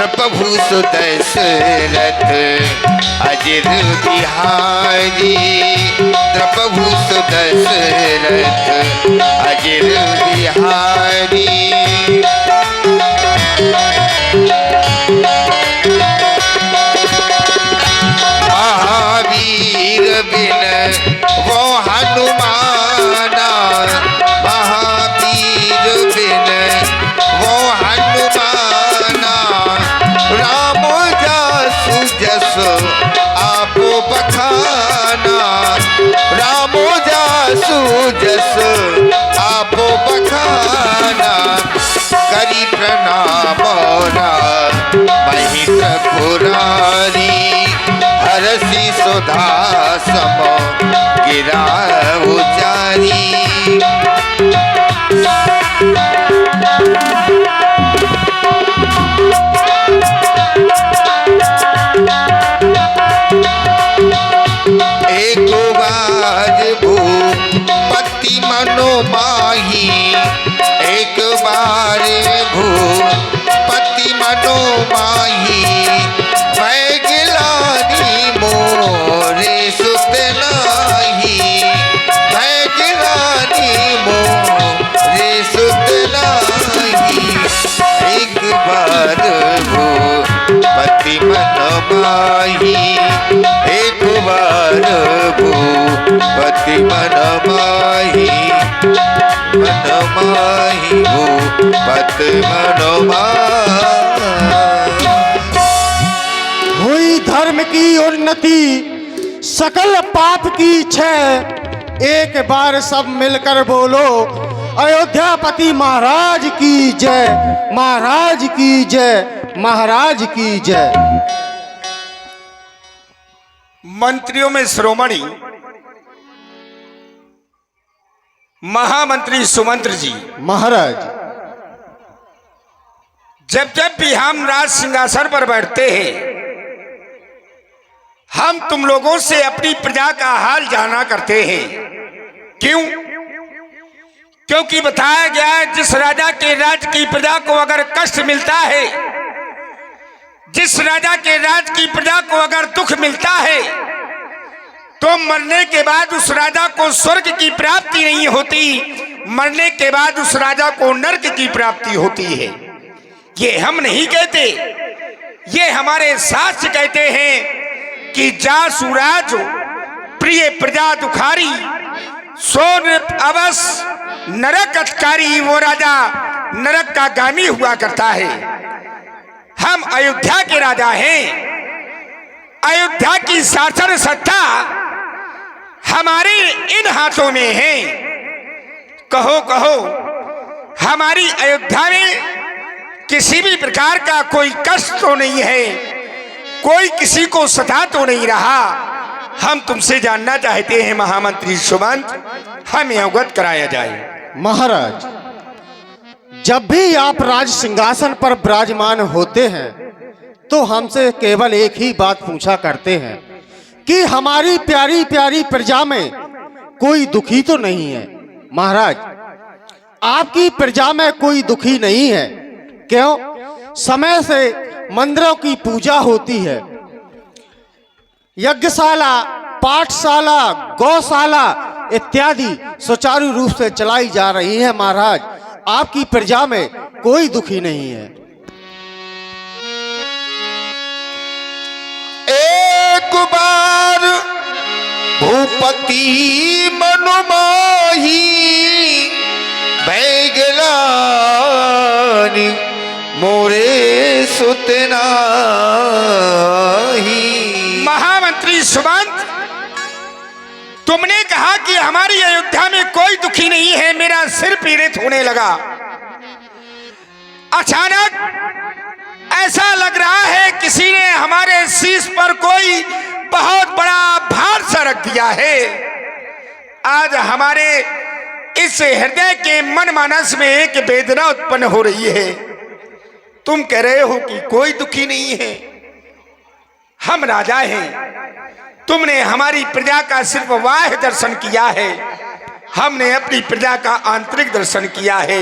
प्रभु सुदशरथ अजर बिहारी, प्रभु सुदशरथ अजर बिहारी। महावीर बिन वो हनुमाना, महावीर बिन वो हनुमाना। राम जासु जस आप बखाना, राम जासु जस आप बखाना। करी प्रणाम महित पुरारी, हरसी सुधा सम गिरा उचारी। एक बार भूपति मनो माही, एक बार भूपति मनो माही। मैं गिलानी मोरे सुत नाही, मैं गिलानी मोरे सुत नाही। एक बार भूपति मनो माही, एक बार भूपति मन माही, मन माही भूपति मन माही। हुई धर्म की उन्नति सकल पाप की क्षय, एक बार सब मिलकर बोलो अयोध्यापति महाराज की जय, महाराज की जय, महाराज की जय। मंत्रियों में शिरोमणि महामंत्री सुमंत्र जी, महाराज जब जब भी हम राज सिंहासन पर बैठते हैं, हम तुम लोगों से अपनी प्रजा का हाल जाना करते हैं। क्यों? क्योंकि बताया गया है जिस राजा के राज की प्रजा को अगर कष्ट मिलता है, जिस राजा के राज की प्रजा को अगर दुख मिलता है, तो मरने के बाद उस राजा को स्वर्ग की प्राप्ति नहीं होती, मरने के बाद उस राजा को नरक की प्राप्ति होती है। ये हम नहीं कहते, ये हमारे शास्त्र कहते हैं कि जासु राज प्रिय प्रजा दुखारी, सो अवस नरक अतकारी। वो राजा नरक का गामी हुआ करता है। हम अयोध्या के राजा हैं, अयोध्या की शासन सत्ता हमारे इन हाथों में है। कहो कहो हमारी अयोध्या में किसी भी प्रकार का कोई कष्ट तो नहीं है, कोई किसी को सता तो नहीं रहा। हम तुमसे जानना चाहते हैं महामंत्री सुमंत, हमें अवगत कराया जाए। महाराज, जब भी आप राज सिंहासन पर विराजमान होते हैं तो हमसे केवल एक ही बात पूछा करते हैं कि हमारी प्यारी प्यारी प्रजा में कोई दुखी तो नहीं है। महाराज, आपकी प्रजा में कोई दुखी नहीं है। क्यों? समय से मंदिरों की पूजा होती है, यज्ञशाला, पाठशाला, गौशाला इत्यादि सुचारू रूप से चलाई जा रही है। महाराज, आपकी प्रजा में कोई दुखी नहीं है। एक बार भूपति मनु माही, बैगलानी मोरे सुत नाही। महामंत्री सुमंत, तुमने कहा कि हमारी अयोध्या में कोई दुखी नहीं है, मेरा सिर पीड़ित होने लगा। अचानक ऐसा लग रहा है किसी ने हमारे शीश पर कोई बहुत बड़ा भार सा रख दिया है। आज हमारे इस हृदय के मन मानस में एक वेदना उत्पन्न हो रही है। तुम कह रहे हो कि कोई दुखी नहीं है। हम राजा हैं, तुमने हमारी प्रजा का सिर्फ बाह्य दर्शन किया है, हमने अपनी प्रजा का आंतरिक दर्शन किया है।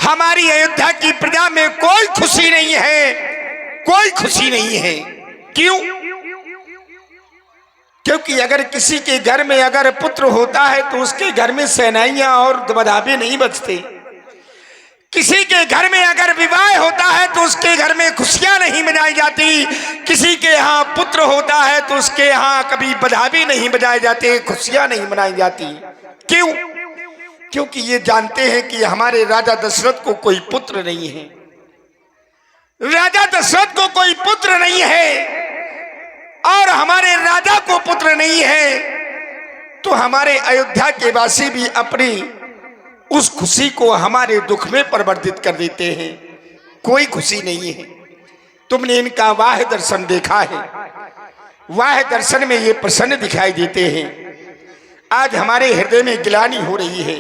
हमारी अयोध्या की प्रजा में कोई खुशी नहीं है, कोई कोई खुशी नहीं है। क्यों? क्योंकि अगर किसी के घर में अगर पुत्र होता है तो उसके घर में सेनाइयां और बधावे नहीं बजते। किसी के घर में अगर विवाह होता है तो उसके घर में खुशियां नहीं मनाई जाती। किसी के यहाँ पुत्र होता है तो उसके यहाँ कभी बधावे नहीं बजाए जाते, खुशियां नहीं मनाई जाती। क्यों? क्योंकि ये जानते हैं कि हमारे राजा दशरथ को कोई पुत्र नहीं है। राजा दशरथ को कोई पुत्र नहीं है और हमारे राजा को पुत्र नहीं है, तो हमारे अयोध्या के वासी भी अपनी उस खुशी को हमारे दुख में परिवर्तित कर देते हैं। कोई खुशी नहीं है। तुमने इनका वाह दर्शन देखा है, वाह दर्शन में ये प्रसन्न दिखाई देते हैं। आज हमारे हृदय में गिलानी हो रही है।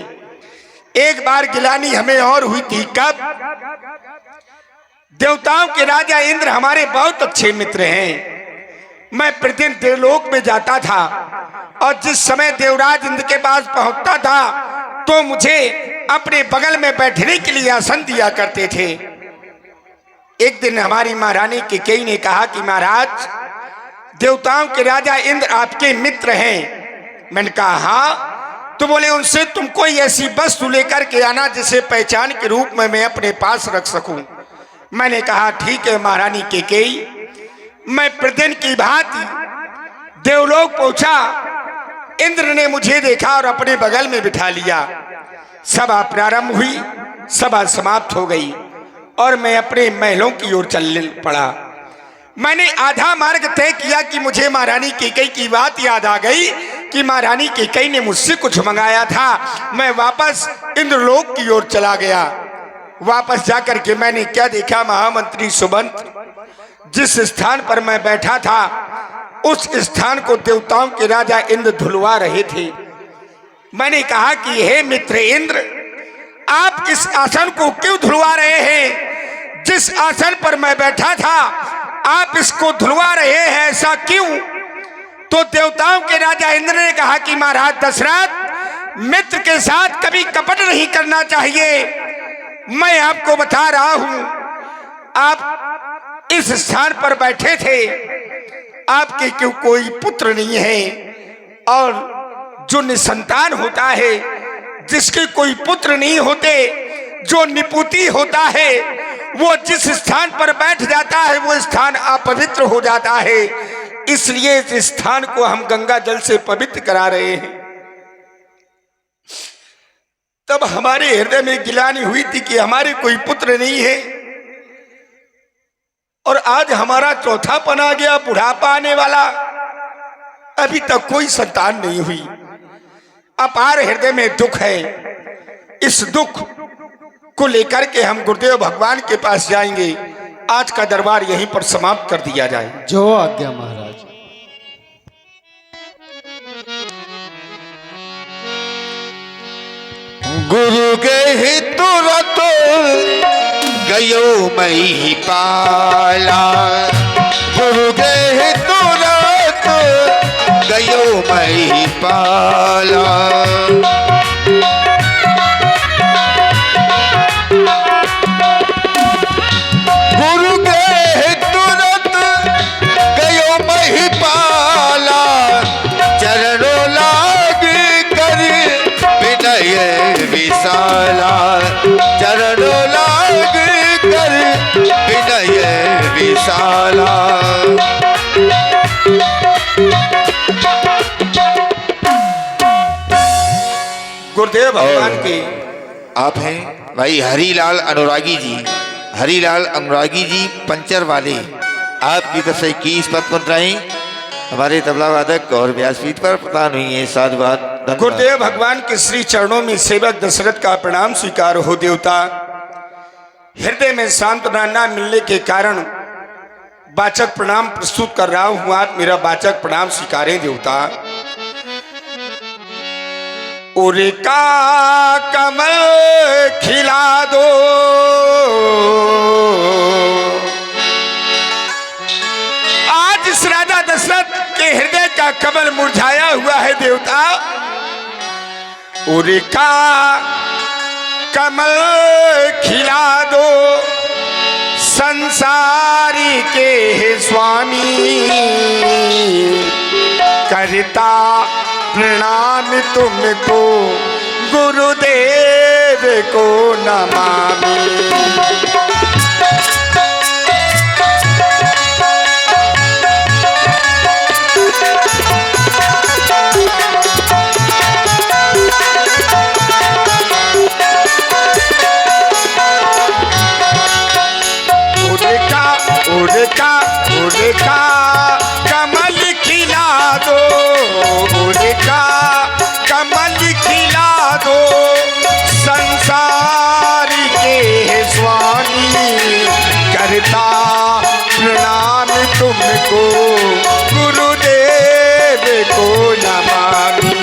एक बार गिलानी हमें और हुई थी, कब? देवताओं के राजा इंद्र हमारे बहुत अच्छे मित्र हैं। मैं प्रतिदिन देवलोक में जाता था और जिस समय देवराज इंद्र के पास पहुंचता था तो मुझे अपने बगल में बैठने के लिए आसन दिया करते थे। एक दिन हमारी महारानी कैकेयी ने कहा कि महाराज, देवताओं के राजा इंद्र आपके मित्र हैं। मैंने कहा हाँ। तो बोले उनसे तुम कोई ऐसी वस्तु लेकर के आना जिसे पहचान के रूप में मैं अपने पास रख सकूं। मैंने कहा ठीक है महारानी कैकेयी। मैं प्रतिदिन की भांति देवलोक पहुंचा। इंद्र ने मुझे देखा और अपने बगल में बिठा लिया। सभा प्रारंभ हुई, सभा समाप्त हो गई और मैं अपने महलों की ओर चलने पड़ा। मैंने आधा मार्ग तय किया कि मुझे महारानी कैकेयी की बात याद आ गई कि महारानी कैकेयी ने मुझसे कुछ मंगाया था। मैं वापस इंद्रलोक की ओर चला गया। वापस जाकर के मैंने क्या देखा, महामंत्री सुबंत जिस स्थान पर मैं बैठा था उस स्थान को देवताओं के राजा इंद्र धुलवा रहे थे। मैंने कहा कि हे मित्र इंद्र, आप इस आसन को क्यों धुलवा रहे हैं? जिस आसन पर मैं बैठा था आप इसको धुलवा रहे हैं, ऐसा क्यों? तो देवताओं के राजा इंद्र ने कहा कि महाराज दशरथ, मित्र के साथ कभी कपट नहीं करना चाहिए। मैं आपको बता रहा हूं, आप इस स्थान पर बैठे थे, आपके क्यों कोई पुत्र नहीं है। और जो निसंतान होता है, जिसके कोई पुत्र नहीं होते, जो निपुती होता है, वो जिस स्थान पर बैठ जाता है वो स्थान अपवित्र हो जाता है। इसलिए इस स्थान को हम गंगा जल से पवित्र करा रहे हैं। तब हमारे हृदय में गिलानी हुई थी कि हमारे कोई पुत्र नहीं है और आज हमारा चौथापन आ गया, बुढ़ापा आने वाला, अभी तक कोई संतान नहीं हुई। अपार हृदय में दुख है। इस दुख को लेकर के हम गुरुदेव भगवान के पास जाएंगे। आज का दरबार यहीं पर समाप्त कर दिया जाए। जो आज्ञा महाराज। गुरु गए तुरत गयो मही पाला, गुरु गए तुरत गयो मही पाला। गुरु गए तुरत गयो मही पाला, चरणों लाग कर विनय विशाला, चरणों लाग कर विनय विशाला। गुरुदेव भगवान के आप हैं भाई हरीलाल अनुरागी जी, हरीलाल अनुरागी जी पंचर वाले। आपकी तरफ से 21 पद मुद्राएं हमारे तबला वादक और व्यासपीठ पर प्रदान हुई है। साधुवाद। गुरुदेव भगवान के श्री चरणों में सेवक दशरथ का प्रणाम स्वीकार हो। देवता, हृदय में सांत्वना न मिलने के कारण वाचक प्रणाम प्रस्तुत कर रहा हूं। आप मेरा वाचक प्रणाम स्वीकारें। देवता, उरे का कमल खिला दो, आज इस राजा दशरथ के हृदय का कमल मुरझाया हुआ है। देवता, उरे का कमल खिला दो, संसारी के स्वामी, करता प्रणाम तुमको गुरुदेव को नमामि। उड़का कमल खिला दो, उड़का कमल खिला दो, संसार के स्वामी, करता प्रणाम तुमको गुरुदेव को नमामि।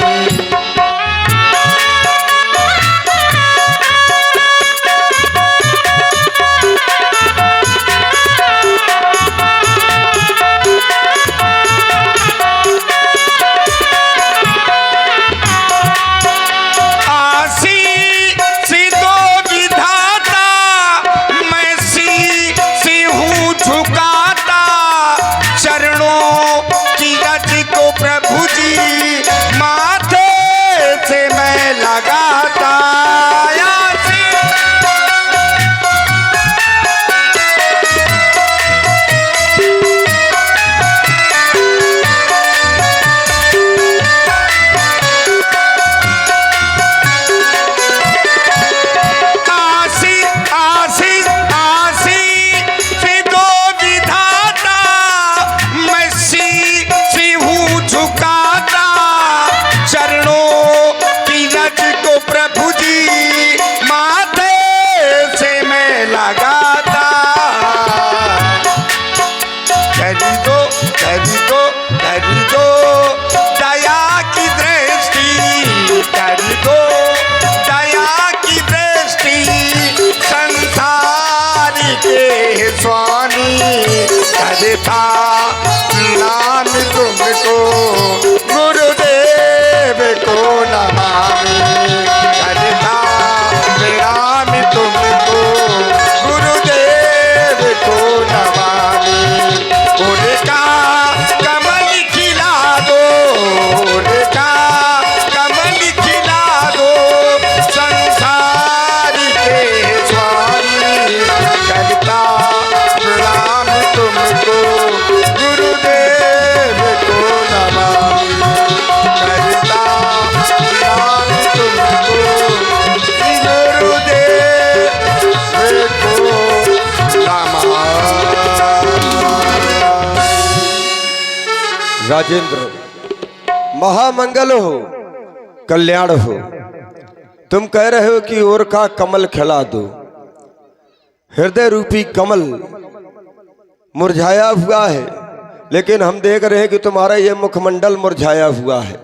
करता प्रणाम तुमको गुरुदेव को नमामि। करता प्रणाम तुमको गुरुदेव को नमामि। उड़का कमल खिला दो, उड़का कमल खिला दो, संसार के स्वामी, करता प्रणाम तुमको गुरुदेव को नमामि। करता प्रणाम तुमको गुरुदेव को नमामि। राजेंद्र, महामंगल हो, कल्याण हो। तुम कह रहे हो कि और का कमल खिला दो। हृदय रूपी कमल मुरझाया हुआ है, लेकिन हम देख रहे हैं कि तुम्हारा ये मुखमंडल मुरझाया हुआ है।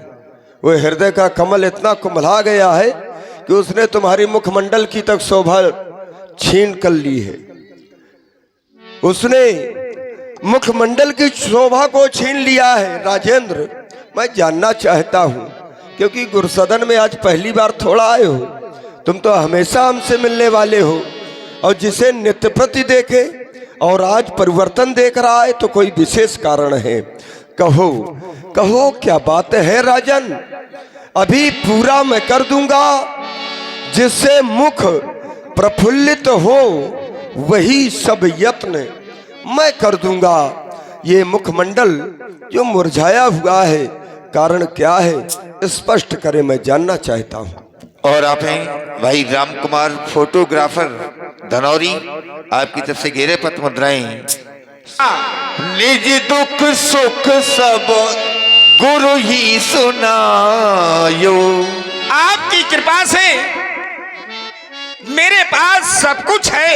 वो हृदय का कमल इतना कुम्भला गया है कि उसने तुम्हारी मुखमंडल की तक शोभा छीन कर ली है। उसने मुखमंडल की शोभा को छीन लिया है। राजेंद्र, मैं जानना चाहता हूं, क्योंकि गुरुसदन में आज पहली बार थोड़ा आए हो। तुम तो हमेशा हमसे मिलने वाले हो, और जिसे नित्य प्रति देखे और आज परिवर्तन देख रहा है, तो कोई विशेष कारण है। कहो कहो, क्या बात है राजन? अभी पूरा मैं कर दूंगा। जिससे मुख प्रफुल्लित हो वही सब यत्न मैं कर दूंगा। ये मुखमंडल जो मुरझाया हुआ है, कारण क्या है? स्पष्ट करे, मैं जानना चाहता हूँ। और आप हैं भाई राम कुमार, फोटोग्राफर, धनौरी। आपकी तरफ से गहरे पत्र मुद्राएं। निज दुख सुख सब गुरु ही सुनायो। आपकी कृपा से मेरे पास सब कुछ है।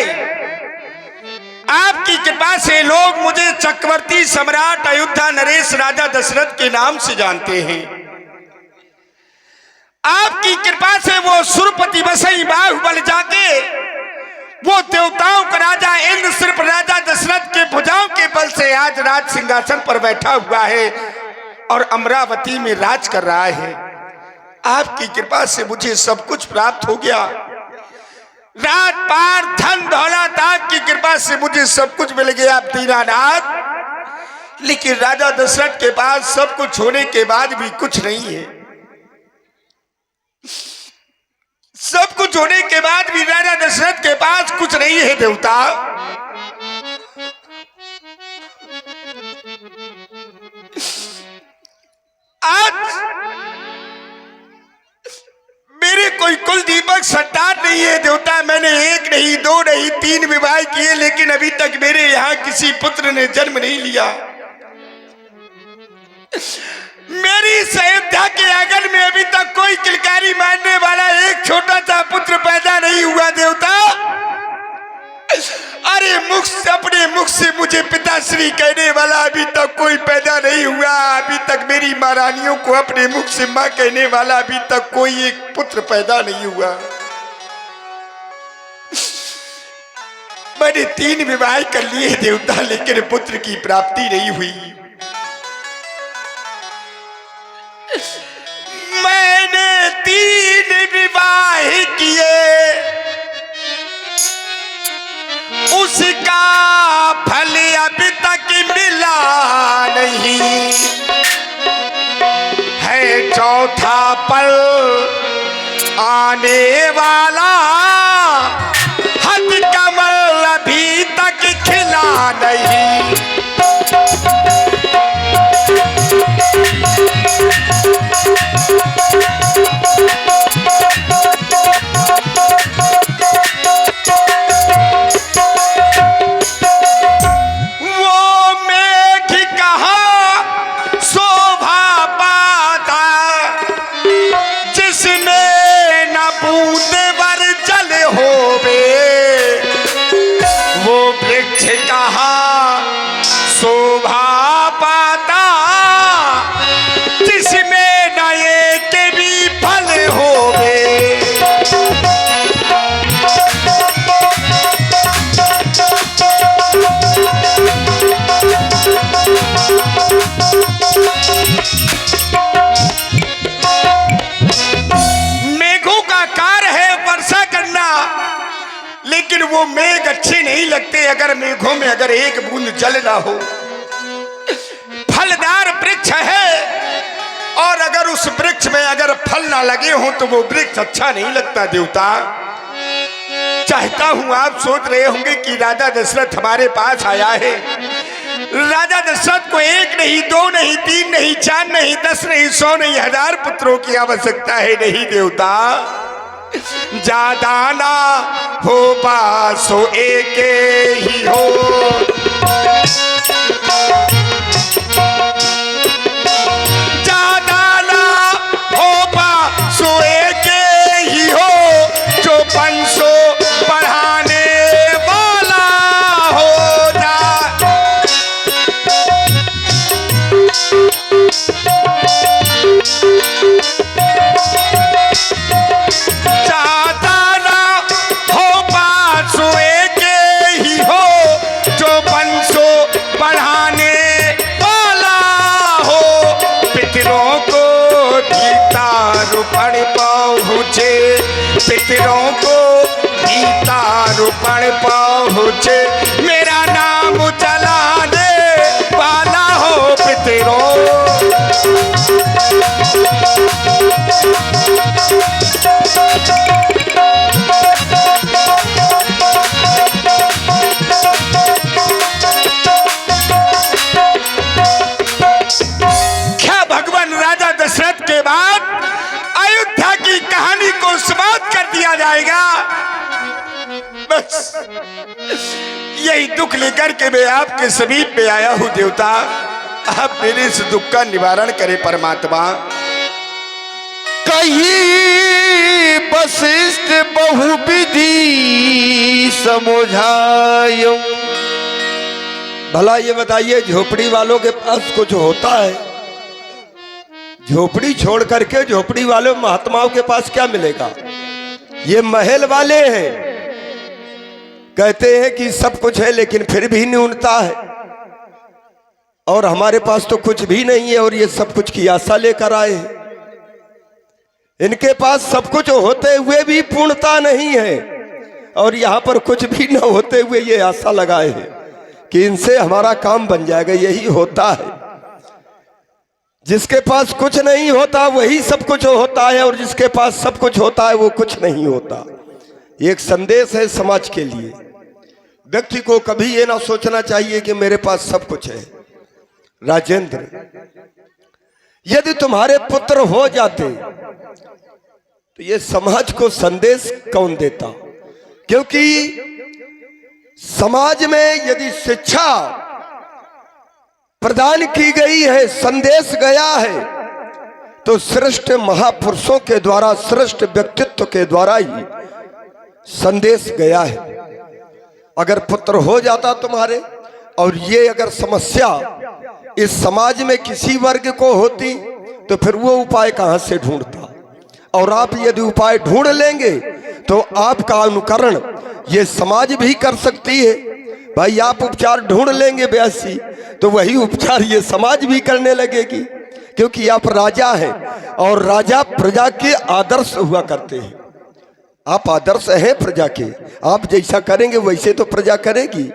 आपकी कृपा से लोग मुझे चक्रवर्ती सम्राट अयोध्या नरेश राजा दशरथ के नाम से जानते हैं। आपकी कृपा से वो सुरपति वसई बाहुबल जाके वो देवताओं का राजा इंद्र सिर्फ राजा दशरथ के भुजाओं के बल से आज राज सिंहासन पर बैठा हुआ है और अमरावती में राज कर रहा है। आपकी कृपा से मुझे सब कुछ प्राप्त हो गया। रात पार धन दौलत आपकी कृपा से मुझे सब कुछ मिल गया दीनानाथ, लेकिन राजा दशरथ के पास सब कुछ होने के बाद भी कुछ नहीं है। सब कुछ होने के बाद भी राजा दशरथ के पास कुछ नहीं है देवता। आज मेरे कोई कुल दीपक संतान नहीं है देवता। मैंने एक नहीं, दो नहीं, 3 विवाह किए, लेकिन अभी तक मेरे यहाँ किसी पुत्र ने जन्म नहीं लिया। मेरी अयोध्या के आंगन में अभी तक कोई किलकारी मारने वाला एक छोटा सा पुत्र पैदा नहीं हुआ देवता। अरे अपने मुख से मुझे पिताश्री कहने वाला अभी तक कोई पैदा नहीं हुआ। अभी तक मेरी महारानियों को अपने मुख से मां कहने वाला अभी तक कोई एक पुत्र पैदा नहीं हुआ। मैंने 3 विवाह कर लिए देवता, लेकिन पुत्र की प्राप्ति नहीं हुई। मैंने 3 विवाह किए, उसका फल अभी तक मिला नहीं है। चौथा पल आने वाला, हद कमल अभी तक खिला नहीं। वो मेघ अच्छे नहीं लगते अगर मेघों में अगर एक बूंद जल ना हो। फलदार वृक्ष है और अगर उस वृक्ष में अगर फल ना लगे हो तो वो वृक्ष अच्छा नहीं लगता देवता। चाहता हूं आप सोच रहे होंगे कि राजा दशरथ हमारे पास आया है। राजा दशरथ को 1 नहीं, 2 नहीं, 3 नहीं, 4 नहीं, 10 नहीं, 100 नहीं, 1000 पुत्रों की आवश्यकता है नहीं देवता। ज्यादा ना हो पासो एक ही हो, ज्यादा ना हो पासो एक ही हो, जो 500 बढ़ाने वाला हो जा। पितरों को गीतारूपण पहुँचे, मेरा नाम चलाने वाला हो पितरों। क्या भगवान राजा दशरथ के बाद अयोध्या की कहानी को समाप्त कर दिया जाएगा? बस यही दुख लेकर के मैं आपके समीप में आया हूं देवता। आप मेरे इस दुख का निवारण करें परमात्मा। कही वशिष्ठ बहुविधि समझायो। भला ये बताइए, झोपड़ी वालों के पास कुछ होता है? झोपड़ी छोड़ करके झोपड़ी वाले महात्माओं के पास क्या मिलेगा? ये महल वाले हैं, कहते हैं कि सब कुछ है लेकिन फिर भी न्यूनता है, और हमारे पास तो कुछ भी नहीं है और ये सब कुछ की आशा लेकर आए हैं। इनके पास सब कुछ होते हुए भी पूर्णता नहीं है, और यहाँ पर कुछ भी न होते हुए ये आशा लगाए हैं कि इनसे हमारा काम बन जाएगा। यही होता है, जिसके पास कुछ नहीं होता वही सब कुछ होता है, और जिसके पास सब कुछ होता है वो कुछ नहीं होता। एक संदेश है समाज के लिए, व्यक्ति को कभी ये ना सोचना चाहिए कि मेरे पास सब कुछ है। राजेंद्र, यदि तुम्हारे पुत्र हो जाते तो ये समाज को संदेश कौन देता? क्योंकि समाज में यदि शिक्षा प्रदान की गई है, संदेश गया है, तो श्रेष्ठ महापुरुषों के द्वारा, श्रेष्ठ व्यक्तित्व के द्वारा ही संदेश गया है। अगर पुत्र हो जाता तुम्हारे, और ये अगर समस्या इस समाज में किसी वर्ग को होती, तो फिर वो उपाय कहां से ढूंढता? और आप यदि उपाय ढूंढ लेंगे तो आपका अनुकरण ये समाज भी कर सकती है। भाई आप उपचार ढूंढ लेंगे व्यासी, तो वही उपचार ये समाज भी करने लगेगी, क्योंकि आप राजा हैं और राजा प्रजा के आदर्श हुआ करते हैं। आप आदर्श हैं प्रजा के, आप जैसा करेंगे वैसे तो प्रजा करेगी।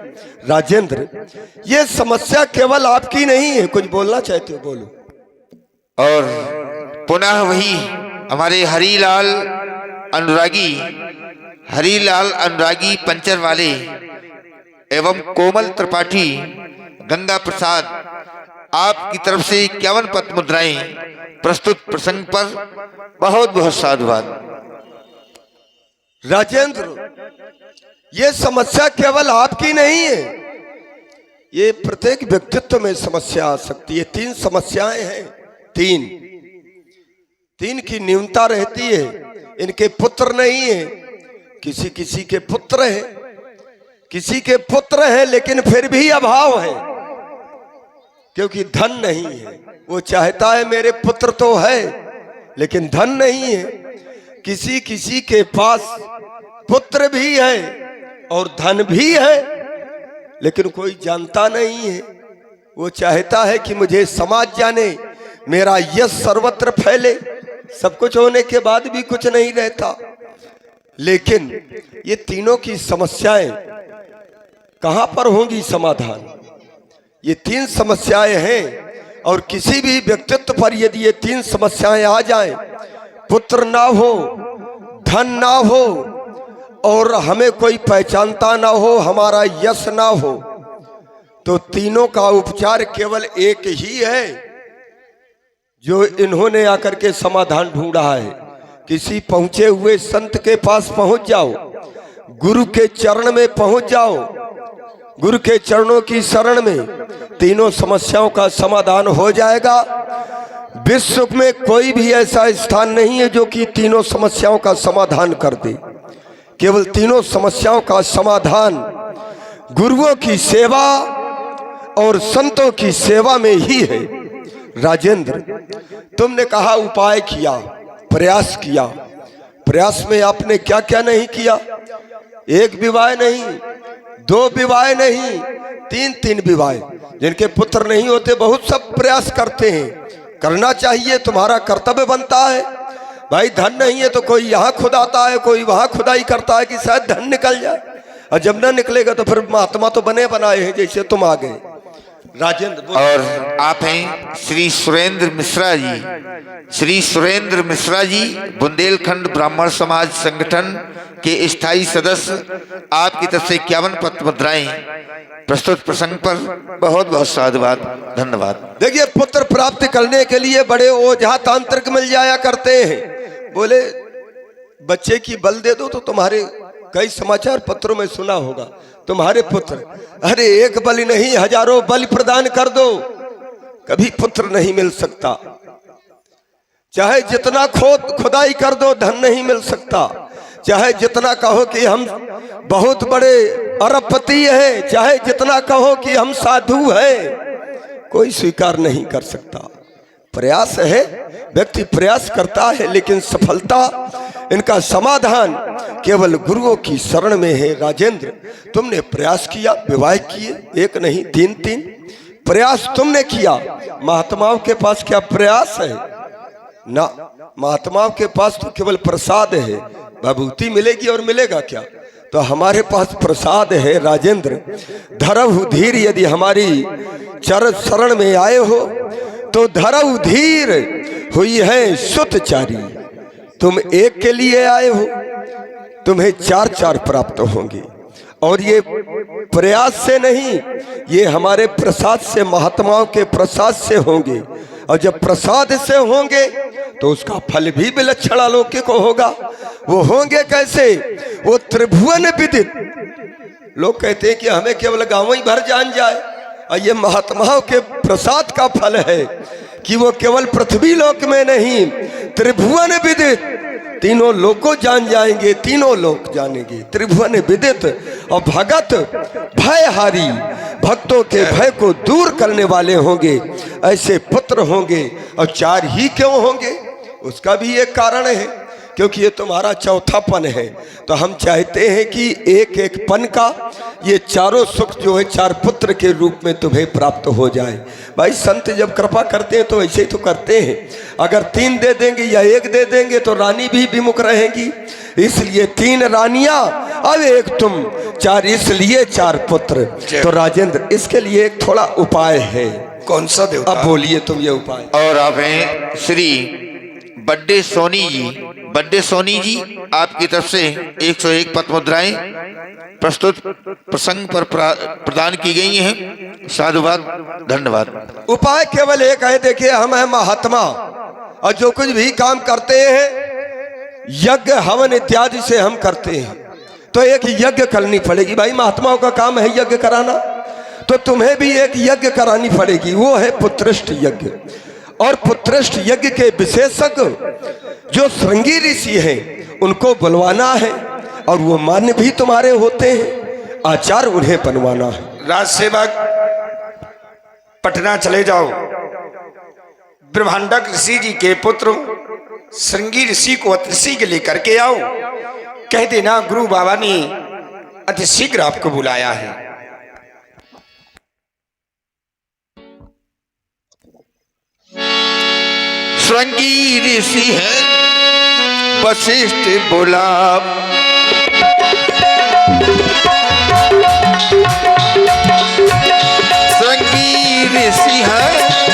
राजेंद्र, ये समस्या केवल आपकी नहीं है। कुछ बोलना चाहते हो बोलो। और पुनः वही हमारे हरीलाल अनुरागी पंचर वाले एवं कोमल त्रिपाठी गंगा प्रसाद, आपकी तरफ से 51 पत्र मुद्राएं प्रस्तुत प्रसंग पर बहुत बहुत साधुवाद। राजेंद्र, ये समस्या केवल आपकी नहीं है, ये प्रत्येक व्यक्तित्व में समस्या आ सकती है। 3 समस्याएं हैं, तीन की न्यूनता रहती है। इनके पुत्र नहीं है, किसी किसी के पुत्र है, किसी के पुत्र है लेकिन फिर भी अभाव है, क्योंकि धन नहीं है। वो चाहता है मेरे पुत्र तो है लेकिन धन नहीं है। किसी किसी के पास पुत्र भी है और धन भी है, लेकिन कोई जानता नहीं है। वो चाहता है कि मुझे समाज जाने, मेरा यश सर्वत्र फैले। सब कुछ होने के बाद भी कुछ नहीं रहता। लेकिन ये तीनों की समस्याएं कहां पर होंगी समाधान? ये 3 समस्याएं हैं, और किसी भी व्यक्तित्व पर यदि ये 3 समस्याएं आ जाएं, पुत्र ना हो, धन ना हो, और हमें कोई पहचानता ना हो, हमारा यश ना हो, तो तीनों का उपचार केवल एक ही है जो इन्होंने आकर के समाधान ढूंढा है। किसी पहुंचे हुए संत के पास पहुंच जाओ, गुरु के चरण में पहुंच जाओ, गुरु के चरणों की शरण में तीनों समस्याओं का समाधान हो जाएगा। विश्व में कोई भी ऐसा स्थान नहीं है जो कि तीनों समस्याओं का समाधान कर दे। केवल तीनों समस्याओं का समाधान गुरुओं की सेवा और संतों की सेवा में ही है। राजेंद्र, तुमने कहा उपाय किया, प्रयास किया। प्रयास में आपने क्या क्या नहीं किया? 1 विवाह नहीं, 2 विवाह नहीं, 3 विवाह। जिनके पुत्र नहीं होते बहुत सब प्रयास करते हैं, करना चाहिए, तुम्हारा कर्तव्य बनता है। भाई धन नहीं है तो कोई यहाँ खुदाता है, कोई वहां खुदाई करता है कि शायद धन निकल जाए, और जब ना निकलेगा तो फिर महात्मा तो बने बनाए हैं जैसे तुम आ गए। राजेंद्र, और आप हैं श्री सुरेंद्र मिश्रा जी। श्री सुरेंद्र मिश्रा जी बुंदेलखंड ब्राह्मण समाज संगठन के स्थायी सदस्य, आपकी तरफ से 51 पत्र मुद्राएं प्रस्तुत प्रसंग पर बहुत बहुत साधुवाद, धन्यवाद। देखिए, पुत्र प्राप्त करने के लिए बड़े ओझा तांत्रिक मिल जाया करते हैं। बोले बच्चे की बल दे दो, तो तुम्हारे कई समाचार पत्रों में सुना होगा, तुम्हारे पुत्र, अरे 1 बलि नहीं हजारों बलि प्रदान कर दो, कभी पुत्र नहीं मिल सकता। चाहे जितना खुदाई कर दो, धन नहीं मिल सकता। चाहे जितना कहो कि हम बहुत बड़े अरबपति हैं, चाहे जितना कहो कि हम साधु हैं, कोई स्वीकार नहीं कर सकता। प्रयास है, व्यक्ति प्रयास करता है, लेकिन सफलता, इनका समाधान केवल गुरुओं की शरण में है। राजेंद्र, तुमने प्रयास किया, विवाह किए, 1 नहीं 3 प्रयास तुमने किया। महात्माओं के पास क्या प्रयास है? ना, महात्माओं के पास तो केवल प्रसाद है। विभूति मिलेगी और मिलेगा क्या? तो हमारे पास प्रसाद है राजेंद्र। धरहु धीर, यदि हमारी चरण शरण में आए हो तो धरहु धीर हुई है सुतचारी। तुम एक के लिए आए हो, तुम्हें चार चार प्राप्त होंगे। और ये प्रयास से नहीं, ये हमारे प्रसाद से, महात्माओं के प्रसाद से होंगे। और जब प्रसाद से होंगे तो उसका फल भी विलक्षण अलौकिक होगा। वो होंगे कैसे? वो त्रिभुवन विदित। लोग कहते हैं कि हमें केवल गाँव ही भर जान जाए, और ये महात्माओं के प्रसाद का फल है कि वो केवल पृथ्वी लोक में नहीं, त्रिभुवन विदित तीनों लोग को जान जाएंगे, तीनों लोग जानेंगे। त्रिभुवन विदित और भगत भयहारी, भक्तों के भय को दूर करने वाले होंगे, ऐसे पुत्र होंगे। और चार ही क्यों होंगे? उसका भी एक कारण है, क्योंकि ये तुम्हारा चौथापन है। तो हम चाहते हैं कि एक एक पन का ये चारों सुख जो है चार पुत्र के रूप में तुम्हें प्राप्त हो जाए। भाई संत जब कृपा करते हैं तो ऐसे ही तो करते हैं। अगर 3 दे देंगे या 1 दे देंगे तो रानी भी विमुख रहेगी। इसलिए 3 रानियां, अब 1 तुम, 4, इसलिए 4 पुत्र। तो राजेंद्र, इसके लिए एक थोड़ा उपाय है। कौन सा देवता? अब बोलिए तुम ये उपाय। और आप हैं श्री बड्डे सोनी जी। बड्डे सोनी जी, आपकी तरफ से 101 पद मुद्राएं प्रस्तुत प्रसंग पर प्रदान की गई हैं। साधुवाद, धन्यवाद। उपाय केवल एक है। देखिए, हम हैं महात्मा, और जो कुछ भी काम करते हैं यज्ञ हवन इत्यादि से हम करते हैं, तो एक यज्ञ करनी पड़ेगी। भाई महात्माओं का काम है यज्ञ कराना, तो तुम्हें भी एक यज्ञ करानी पड़ेगी। वो है पुत्रष्ट यज्ञ। और पुत्रष्ट यज्ञ के विशेषज्ञ जो श्रृंगी ऋषि हैं उनको बुलवाना है, और वो मान्य भी तुम्हारे होते हैं। आचार उन्हें बनवाना है। राज सेवक, पटना चले जाओ, ब्रह्मांडक ऋषि जी के पुत्र श्रृंगी ऋषि को अति शीघ्र लेकर के आओ। कह देना गुरु बाबा ने अति शीघ्र आपको बुलाया है। श्रृंगी ऋषि है वशिष्ठ बोला, श्रृंगी ऋषि है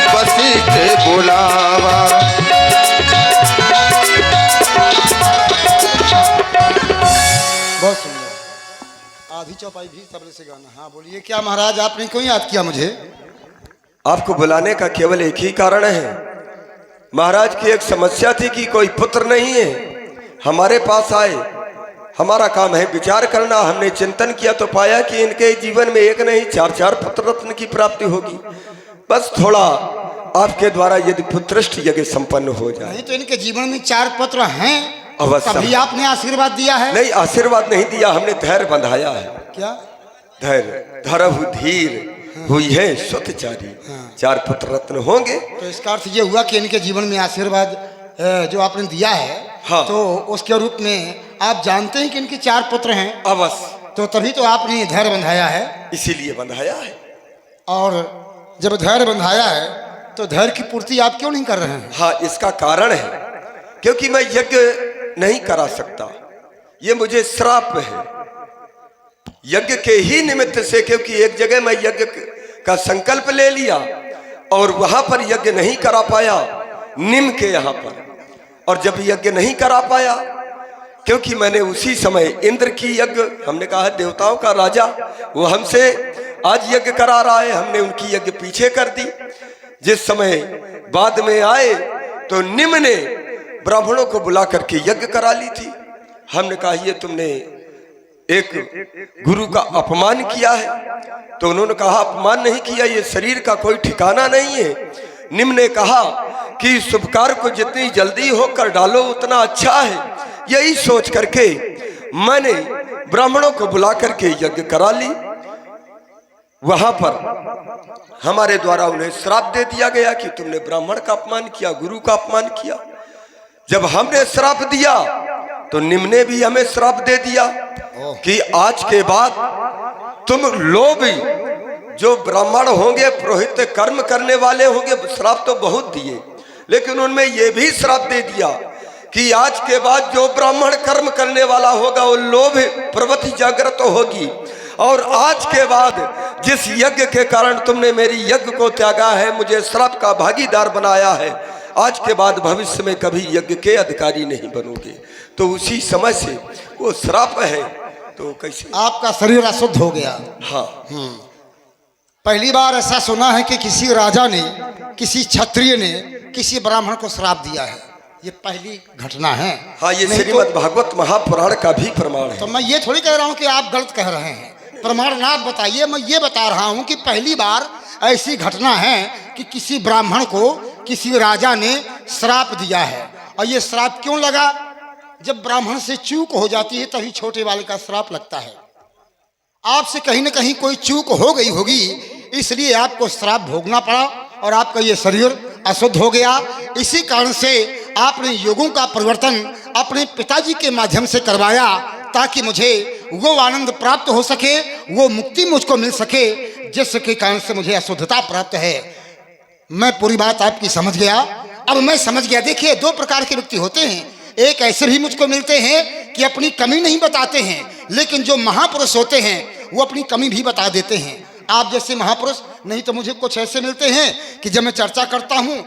वशिष्ठ बोलावा। बहुत सुंदर। आधी चौपाई भी तबले से गाना। हाँ बोलिए, क्या महाराज आपने क्यों याद किया मुझे? आपको बुलाने का केवल एक ही कारण है। महाराज की एक समस्या थी कि कोई पुत्र नहीं है, हमारे पास आए। हमारा काम है विचार करना। हमने चिंतन किया तो पाया कि इनके जीवन में एक नहीं 4 पुत्र रत्न की प्राप्ति होगी। बस थोड़ा आपके द्वारा यदि पुत्रष्ट यज्ञ संपन्न हो जाए। नहीं तो इनके जीवन में 4 पुत्र हैं, अवश्य। तभी आपने आशीर्वाद दिया है? नहीं, आशीर्वाद नहीं दिया, हमने धैर्य बंधाया है। क्या धैर्य? धरहु धीर हुई है सुतचारी। 4 पुत्र रत्न होंगे। तो इसका अर्थ ये हुआ कि इनके जीवन में आशीर्वाद जो आपने दिया है, हाँ। तो उसके रूप में आप जानते हैं कि इनके 4 पुत्र हैं, अवश्य। तो तभी तो आपने धैर्य बंधाया है। इसीलिए बंधाया है। और जब धैर्य बंधाया है तो धैर्य की पूर्ति आप क्यों नहीं कर रहे हैं? हाँ, इसका कारण है क्योंकि मैं यज्ञ नहीं करा सकता, ये मुझे श्राप है यज्ञ के ही निमित्त से। क्योंकि एक जगह मैं यज्ञ का संकल्प ले लिया और वहां पर यज्ञ नहीं करा पाया, निम के यहाँ पर। और जब यज्ञ नहीं करा पाया, क्योंकि मैंने उसी समय इंद्र की यज्ञ, हमने कहा देवताओं का राजा, वो हमसे आज यज्ञ करा रहा है, हमने उनकी यज्ञ पीछे कर दी। जिस समय बाद में आए तो निम ने ब्राह्मणों को बुला करके यज्ञ करा ली थी। हमने कहा ये तुमने एक गुरु का अपमान किया है। तो उन्होंने कहा अपमान नहीं किया, ये शरीर का कोई ठिकाना नहीं है। निम ने कहा कि शुभ कार्य को जितनी जल्दी हो कर डालो उतना अच्छा है। यही सोच करके मैंने ब्राह्मणों को बुला करके यज्ञ करा ली। वहां पर हमारे द्वारा उन्हें श्राप दे दिया गया कि तुमने ब्राह्मण का अपमान किया, गुरु का अपमान किया। जब हमने श्राप दिया तो निम ने भी हमें श्राप दे दिया कि आज के बाद तुम लोग जो ब्राह्मण होंगे, पुरोहित कर्म करने वाले होंगे, श्राप तो बहुत दिए, लेकिन उनमें यह भी श्राप दे दिया कि आज के बाद जो ब्राह्मण कर्म करने वाला होगा वो लोभ प्रवृत्ति जागृत होगी। और आज के बाद जिस यज्ञ के कारण तुमने मेरी यज्ञ को त्यागा है, मुझे श्राप का भागीदार बनाया है, आज के बाद भविष्य में कभी यज्ञ के अधिकारी नहीं बनोगे। तो उसी समय से वो श्राप है। तो कैसे आपका शरीर अशुद्ध हो गया। हाँ, पहली बार ऐसा सुना है कि किसी राजा ने, किसी क्षत्रिय ने किसी ब्राह्मण को श्राप दिया है। ये पहली घटना है। हाँ, ये नहीं श्रीमद् भागवत महापुराण का भी प्रमाण है। तो मैं ये थोड़ी कह रहा हूँ कि आप गलत कह रहे हैं, प्रमाण ना आप बताइए। मैं ये बता रहा हूँ कि पहली बार ऐसी घटना है कि किसी ब्राह्मण को किसी राजा ने श्राप दिया है। और ये श्राप क्यों लगा? जब ब्राह्मण से चूक हो जाती है तभी छोटे वाले का श्राप लगता है। आपसे कहीं ना कहीं कोई चूक हो गई होगी, इसलिए आपको श्राप भोगना पड़ा और आपका ये शरीर अशुद्ध हो गया। इसी कारण से आपने योगों का परिवर्तन अपने पिताजी के माध्यम से करवाया, ताकि मुझे वो आनंद प्राप्त हो सके, वो मुक्ति मुझको मिल सके, जिसके कारण से मुझे अशुद्धता प्राप्त है। मैं पूरी बात आपकी समझ गया। अब मैं समझ गया। देखिए, दो प्रकार के व्यक्ति होते हैं। एक ऐसे भी मुझको मिलते हैं कि अपनी कमी नहीं बताते हैं, लेकिन जो महापुरुष होते हैं वो अपनी कमी भी बता देते हैं। आप जैसे महापुरुष। नहीं तो मुझे कुछ ऐसे मिलते हैं कि जब मैं चर्चा करता हूँ